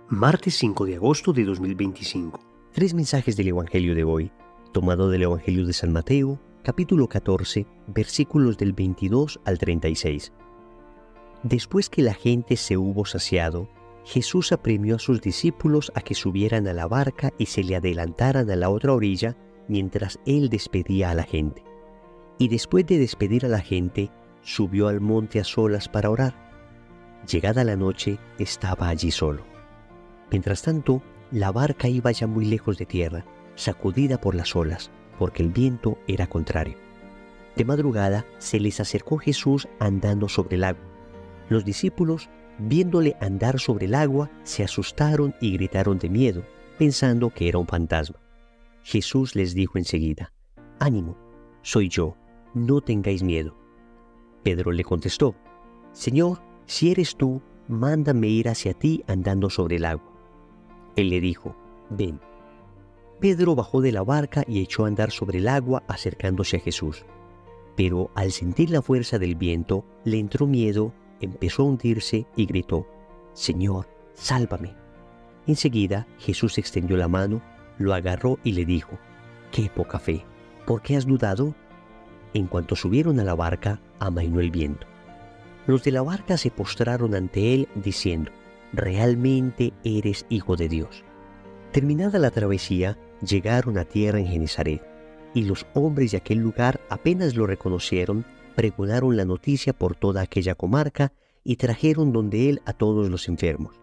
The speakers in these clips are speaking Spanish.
Martes 5 de agosto de 2025. Tres mensajes del Evangelio de hoy, tomado del Evangelio de San Mateo, capítulo 14, versículos del 22 al 36. Después que la gente se hubo saciado, Jesús apremió a sus discípulos a que subieran a la barca y se le adelantaran a la otra orilla mientras él despedía a la gente. Y después de despedir a la gente, subió al monte a solas para orar. Llegada la noche, estaba allí solo. Mientras tanto, la barca iba ya muy lejos de tierra, sacudida por las olas, porque el viento era contrario. De madrugada se les acercó Jesús andando sobre el agua. Los discípulos, viéndole andar sobre el agua, se asustaron y gritaron de miedo, pensando que era un fantasma. Jesús les dijo enseguida: «Ánimo, soy yo, no tengáis miedo». Pedro le contestó: «Señor, si eres tú, mándame ir hacia ti andando sobre el agua». Él le dijo: «Ven». Pedro bajó de la barca y echó a andar sobre el agua acercándose a Jesús. Pero al sentir la fuerza del viento, le entró miedo, empezó a hundirse y gritó: «Señor, sálvame». Enseguida Jesús extendió la mano, lo agarró y le dijo: «Qué poca fe, ¿por qué has dudado?». En cuanto subieron a la barca, amainó el viento. Los de la barca se postraron ante él, diciendo: «Realmente eres Hijo de Dios». Terminada la travesía, llegaron a tierra en Genesaret, y los hombres de aquel lugar apenas lo reconocieron, pregonaron la noticia por toda aquella comarca y trajeron donde él a todos los enfermos.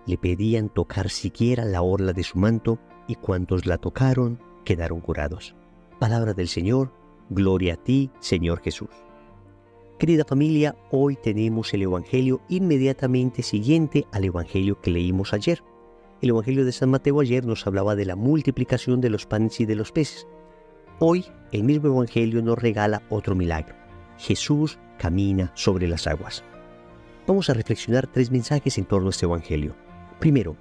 Le pedían tocar siquiera la orla de su manto, y cuantos la tocaron quedaron curados. Palabra del Señor, gloria a ti, Señor Jesús. Querida familia, hoy tenemos el Evangelio inmediatamente siguiente al Evangelio que leímos ayer. El Evangelio de San Mateo ayer nos hablaba de la multiplicación de los panes y de los peces. Hoy, el mismo Evangelio nos regala otro milagro. Jesús camina sobre las aguas. Vamos a reflexionar tres mensajes en torno a este Evangelio. Primero,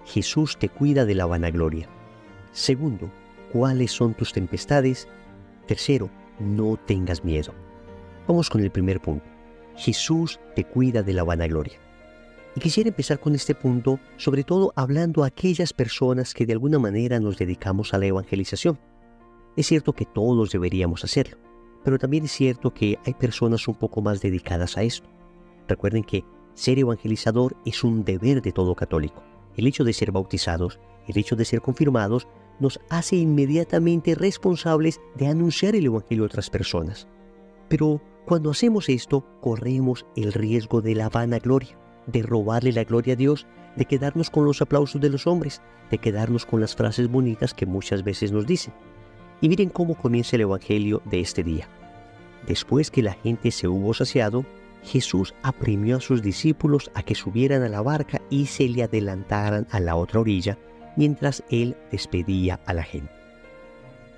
Jesús te cuida de la vanagloria. Segundo, ¿cuáles son tus tempestades? Tercero, no tengas miedo. Vamos con el primer punto. Jesús te cuida de la vanagloria. Y quisiera empezar con este punto, sobre todo hablando a aquellas personas que de alguna manera nos dedicamos a la evangelización. Es cierto que todos deberíamos hacerlo, pero también es cierto que hay personas un poco más dedicadas a esto. Recuerden que ser evangelizador es un deber de todo católico. El hecho de ser bautizados, el hecho de ser confirmados, nos hace inmediatamente responsables de anunciar el evangelio a otras personas. Pero cuando hacemos esto, corremos el riesgo de la vanagloria, de robarle la gloria a Dios, de quedarnos con los aplausos de los hombres, de quedarnos con las frases bonitas que muchas veces nos dicen. Y miren cómo comienza el Evangelio de este día. Después que la gente se hubo saciado, Jesús apremió a sus discípulos a que subieran a la barca y se le adelantaran a la otra orilla, mientras él despedía a la gente.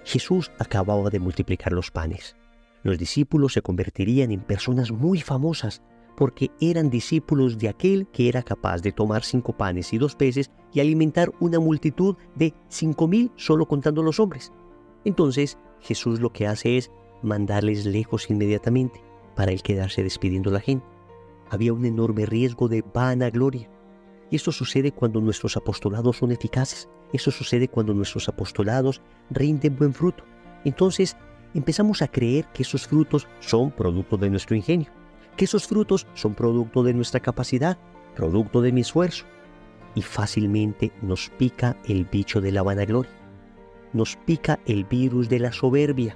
Jesús acababa de multiplicar los panes. Los discípulos se convertirían en personas muy famosas porque eran discípulos de aquel que era capaz de tomar 5 panes y 2 peces y alimentar una multitud de 5,000 solo contando los hombres. Entonces Jesús lo que hace es mandarles lejos inmediatamente para él quedarse despidiendo a la gente. Había un enorme riesgo de vanagloria. Y esto sucede cuando nuestros apostolados son eficaces. Eso sucede cuando nuestros apostolados rinden buen fruto. Entonces empezamos a creer que esos frutos son producto de nuestro ingenio, que esos frutos son producto de nuestra capacidad, producto de mi esfuerzo. Y fácilmente nos pica el bicho de la vanagloria. Nos pica el virus de la soberbia,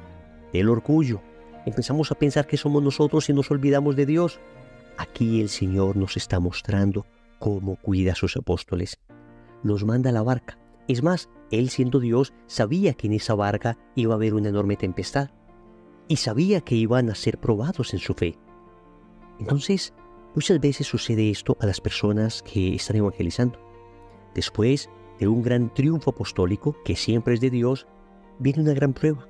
del orgullo. Empezamos a pensar que somos nosotros y nos olvidamos de Dios. Aquí el Señor nos está mostrando cómo cuida a sus apóstoles. Los manda a la barca. Es más, Él siendo Dios sabía que en esa barca iba a haber una enorme tempestad. Y sabía que iban a ser probados en su fe. Entonces, muchas veces sucede esto a las personas que están evangelizando. Después de un gran triunfo apostólico, que siempre es de Dios, viene una gran prueba,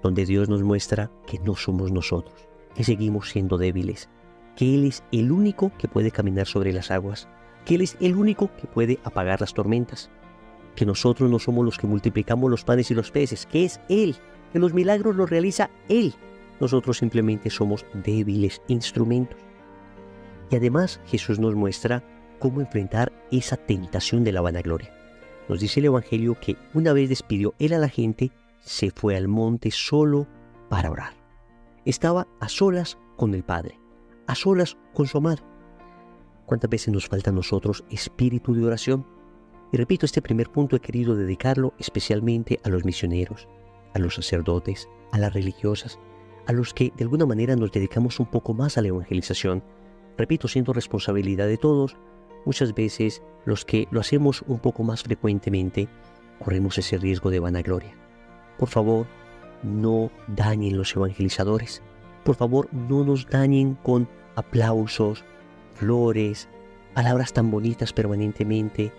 donde Dios nos muestra que no somos nosotros, que seguimos siendo débiles, que Él es el único que puede caminar sobre las aguas, que Él es el único que puede apagar las tormentas, que nosotros no somos los que multiplicamos los panes y los peces, que es Él, que los milagros los realiza Él. Nosotros simplemente somos débiles instrumentos. Y además Jesús nos muestra cómo enfrentar esa tentación de la vanagloria. Nos dice el Evangelio que una vez despidió él a la gente, se fue al monte solo para orar. Estaba a solas con el Padre, a solas con su amado. ¿Cuántas veces nos falta a nosotros espíritu de oración? Y repito, este primer punto he querido dedicarlo especialmente a los misioneros, a los sacerdotes, a las religiosas, a los que de alguna manera nos dedicamos un poco más a la evangelización. Repito, siendo responsabilidad de todos, muchas veces los que lo hacemos un poco más frecuentemente, corremos ese riesgo de vanagloria. Por favor, no dañen los evangelizadores. Por favor, no nos dañen con aplausos, flores, palabras tan bonitas permanentemente.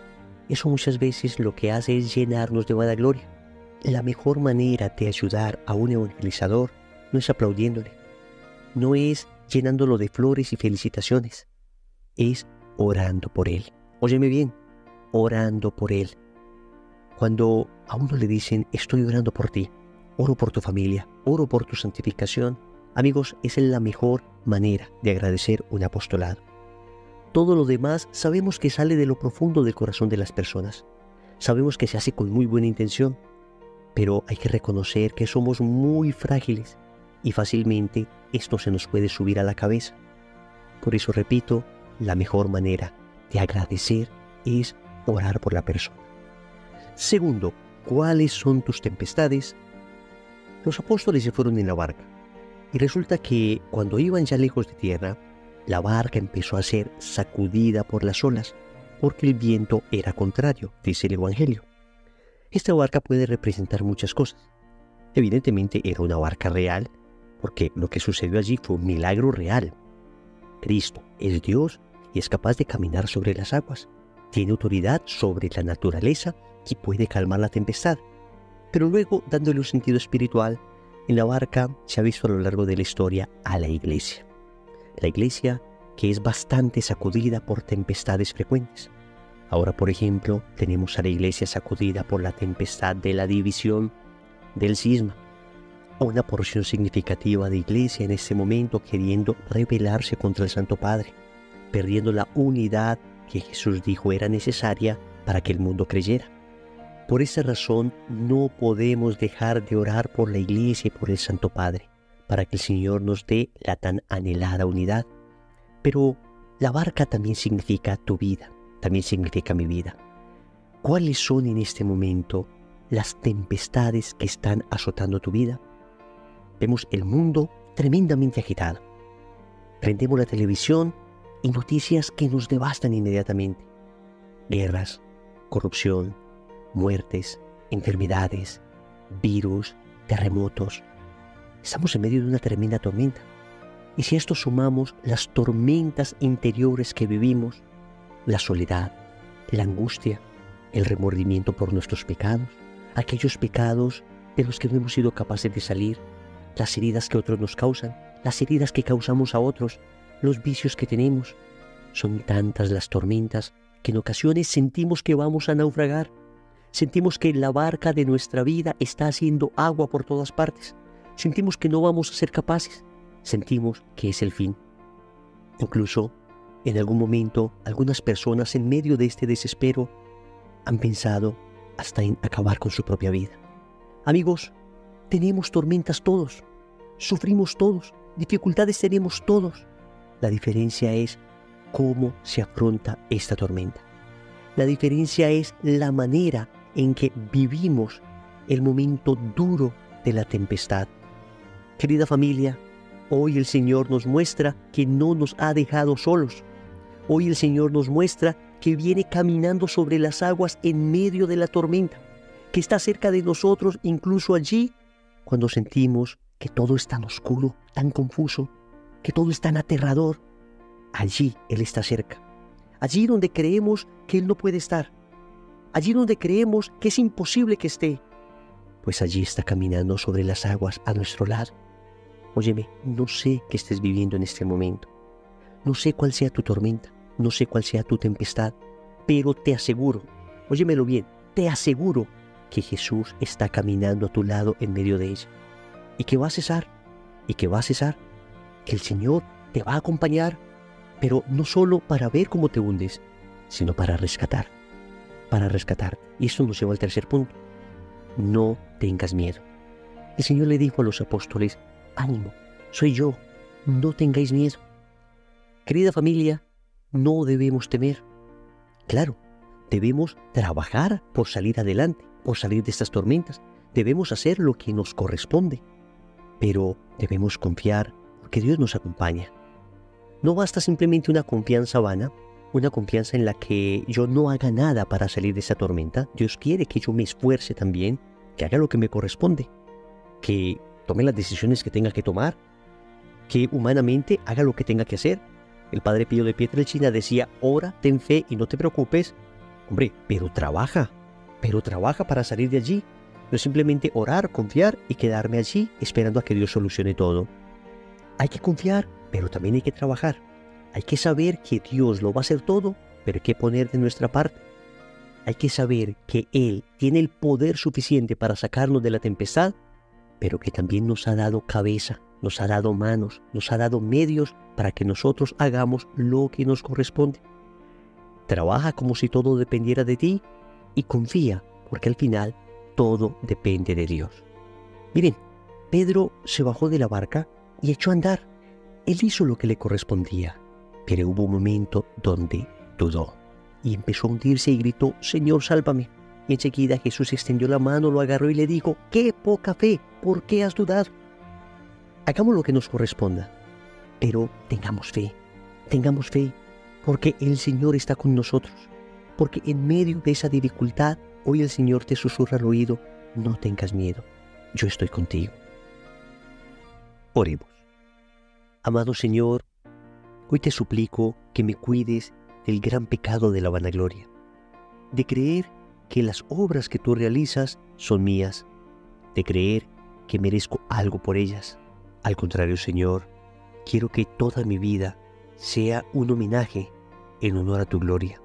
Eso muchas veces lo que hace es llenarnos de vanagloria. La mejor manera de ayudar a un evangelizador no es aplaudiéndole, no es llenándolo de flores y felicitaciones, es orando por él. Óyeme bien, orando por él. Cuando a uno le dicen, estoy orando por ti, oro por tu familia, oro por tu santificación, amigos, esa es la mejor manera de agradecer un apostolado. Todo lo demás sabemos que sale de lo profundo del corazón de las personas. Sabemos que se hace con muy buena intención, pero hay que reconocer que somos muy frágiles y fácilmente esto se nos puede subir a la cabeza. Por eso repito, la mejor manera de agradecer es orar por la persona. Segundo, ¿cuáles son tus tempestades? Los apóstoles se fueron en la barca y resulta que cuando iban ya lejos de tierra, la barca empezó a ser sacudida por las olas porque el viento era contrario, dice el Evangelio. Esta barca puede representar muchas cosas. Evidentemente era una barca real, porque lo que sucedió allí fue un milagro real. Cristo es Dios y es capaz de caminar sobre las aguas. Tiene autoridad sobre la naturaleza y puede calmar la tempestad. Pero luego, dándole un sentido espiritual, en la barca se ha visto a lo largo de la historia a la iglesia. La iglesia que es bastante sacudida por tempestades frecuentes. Ahora, por ejemplo, tenemos a la iglesia sacudida por la tempestad de la división, del cisma. Una porción significativa de iglesia en este momento queriendo rebelarse contra el Santo Padre, perdiendo la unidad que Jesús dijo era necesaria para que el mundo creyera. Por esa razón no podemos dejar de orar por la iglesia y por el Santo Padre, para que el Señor nos dé la tan anhelada unidad. Pero la barca también significa tu vida, también significa mi vida. ¿Cuáles son en este momento las tempestades que están azotando tu vida? Vemos el mundo tremendamente agitado. Prendemos la televisión y noticias que nos devastan inmediatamente. Guerras, corrupción, muertes, enfermedades, virus, terremotos. Estamos en medio de una tremenda tormenta. Y si a esto sumamos las tormentas interiores que vivimos, la soledad, la angustia, el remordimiento por nuestros pecados, aquellos pecados de los que no hemos sido capaces de salir, las heridas que otros nos causan, las heridas que causamos a otros, los vicios que tenemos. Son tantas las tormentas que en ocasiones sentimos que vamos a naufragar. Sentimos que la barca de nuestra vida está haciendo agua por todas partes. Sentimos que no vamos a ser capaces. Sentimos que es el fin. Incluso, en algún momento, algunas personas en medio de este desespero han pensado hasta en acabar con su propia vida. Amigos, tenemos tormentas todos, sufrimos todos, dificultades tenemos todos. La diferencia es cómo se afronta esta tormenta. La diferencia es la manera en que vivimos el momento duro de la tempestad. Querida familia, hoy el Señor nos muestra que no nos ha dejado solos. Hoy el Señor nos muestra que viene caminando sobre las aguas en medio de la tormenta, que está cerca de nosotros incluso allí cuando sentimos que todo es tan oscuro, tan confuso, que todo es tan aterrador. Allí Él está cerca. Allí donde creemos que Él no puede estar. Allí donde creemos que es imposible que esté. Pues allí está caminando sobre las aguas a nuestro lado. Óyeme, no sé qué estés viviendo en este momento. No sé cuál sea tu tormenta. No sé cuál sea tu tempestad. Pero te aseguro, óyemelo bien, te aseguro que Jesús está caminando a tu lado en medio de ella. Y que va a cesar. Y que va a cesar. Que el Señor te va a acompañar. Pero no solo para ver cómo te hundes, sino para rescatar. Para rescatar. Y esto nos lleva al tercer punto. No tengas miedo. El Señor le dijo a los apóstoles, ánimo, soy yo, no tengáis miedo. Querida familia, no debemos temer. Claro, debemos trabajar por salir adelante, por salir de estas tormentas. Debemos hacer lo que nos corresponde, pero debemos confiar porque Dios nos acompaña. No basta simplemente una confianza vana, una confianza en la que yo no haga nada para salir de esa tormenta. Dios quiere que yo me esfuerce también, que haga lo que me corresponde, que tome las decisiones que tenga que tomar, que humanamente haga lo que tenga que hacer. El Padre Pío de Pietrelcina decía, ora, ten fe y no te preocupes. Hombre, pero trabaja para salir de allí. No simplemente orar, confiar y quedarme allí esperando a que Dios solucione todo. Hay que confiar, pero también hay que trabajar. Hay que saber que Dios lo va a hacer todo, pero hay que poner de nuestra parte. Hay que saber que Él tiene el poder suficiente para sacarnos de la tempestad, pero que también nos ha dado cabeza, nos ha dado manos, nos ha dado medios para que nosotros hagamos lo que nos corresponde. Trabaja como si todo dependiera de ti y confía, porque al final todo depende de Dios. Miren, Pedro se bajó de la barca y echó a andar. Él hizo lo que le correspondía, pero hubo un momento donde dudó y empezó a hundirse y gritó, Señor, sálvame. Y enseguida Jesús extendió la mano, lo agarró y le dijo, ¡qué poca fe! ¿Por qué has dudado? Hagamos lo que nos corresponda, pero tengamos fe, porque el Señor está con nosotros, porque en medio de esa dificultad, hoy el Señor te susurra al oído, no tengas miedo, yo estoy contigo. Oremos. Amado Señor, hoy te suplico que me cuides del gran pecado de la vanagloria, de creer que las obras que tú realizas son mías, de creer que merezco algo por ellas. Al contrario, Señor, quiero que toda mi vida sea un homenaje en honor a tu gloria,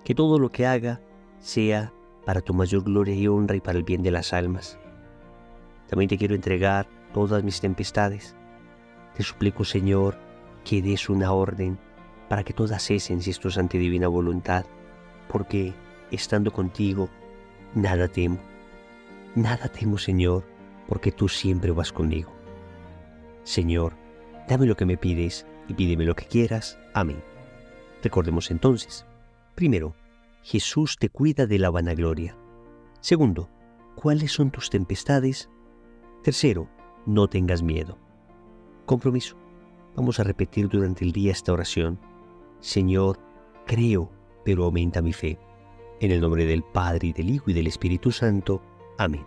que todo lo que haga sea para tu mayor gloria y honra y para el bien de las almas. También te quiero entregar todas mis tempestades. Te suplico, Señor, que des una orden para que todas cesen si esto es ante divina voluntad, porque estando contigo, nada temo, Señor, porque tú siempre vas conmigo. Señor, dame lo que me pides y pídeme lo que quieras. Amén. Recordemos entonces, primero, Jesús te cuida de la vanagloria. Segundo, ¿cuáles son tus tempestades? Tercero, no tengas miedo. Compromiso. Vamos a repetir durante el día esta oración. Señor, creo, pero aumenta mi fe. En el nombre del Padre, y del Hijo, y del Espíritu Santo. Amén.